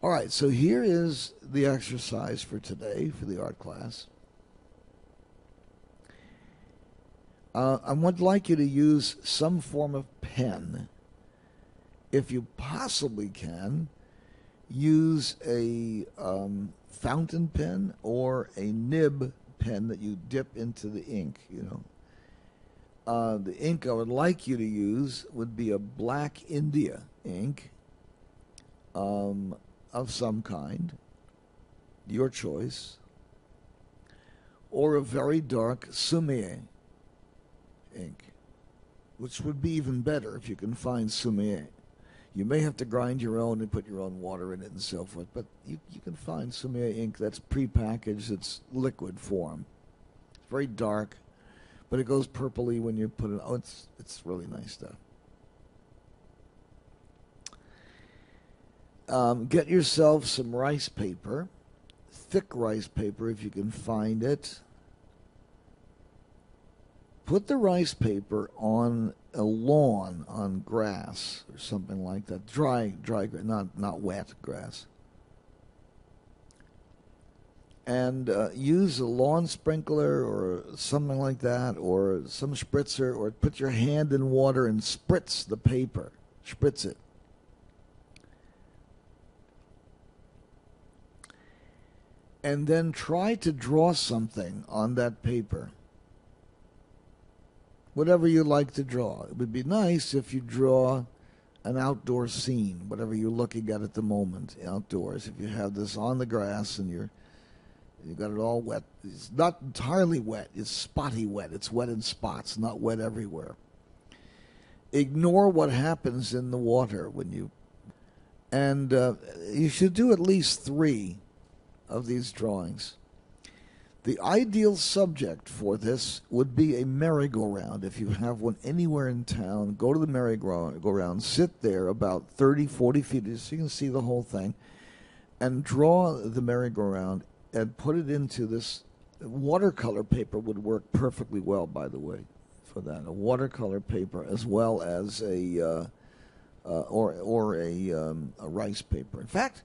All right, so here is the exercise for today for the art class. I would like you to use some form of pen. If you possibly can, use a fountain pen or a nib pen that you dip into the ink, the ink I would like you to use would be a Black India ink of some kind, your choice, or a very dark Sumie ink, which would be even better if you can find Sumie. You may have to grind your own and put your own water in it and so forth, but you can find Sumie ink that's prepackaged, it's liquid form. It's very dark, but it goes purpley when you put it. Oh, it's really nice stuff. Get yourself some rice paper, thick rice paper if you can find it. Put the rice paper on a lawn, on grass or something like that. Dry, not wet grass. And use a lawn sprinkler or something like that, or some spritzer, or put your hand in water and spritz the paper. Spritz it. And then try to draw something on that paper. Whatever you like to draw. It would be nice if you draw an outdoor scene, whatever you're looking at the moment, outdoors. If you have this on the grass and you've got it all wet. It's not entirely wet. It's spotty wet. It's wet in spots, not wet everywhere. Ignore what happens in the water when you... And you should do at least 3 of these drawings. The ideal subject for this would be a merry-go-round. If you have one anywhere in town, go to the merry-go-round, sit there about 30, 40 feet so you can see the whole thing, and draw the merry-go-round and put it into this. Watercolor paper would work perfectly well, by the way, for that. A watercolor paper as well as a rice paper. In fact,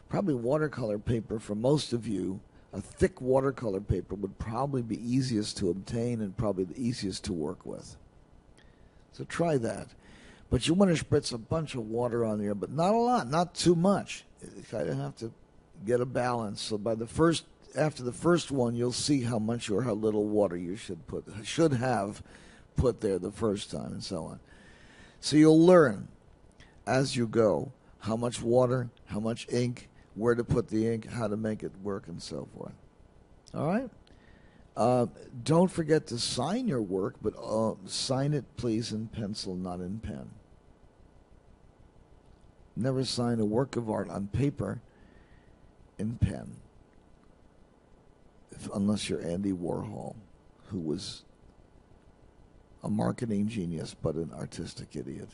probably watercolor paper for most of you. A thick watercolor paper would probably be easiest to obtain and probably the easiest to work with. So try that. But you want to spritz a bunch of water on there, but not a lot, not too much. You kind of have to get a balance. So after the first one, you'll see how much or how little water you should have put there the first time, and so on. So you'll learn as you go how much water, how much ink, where to put the ink, how to make it work, and so forth. All right? Don't forget to sign your work, but sign it, please, in pencil, not in pen. Never sign a work of art on paper in pen, unless you're Andy Warhol, who was a marketing genius but an artistic idiot.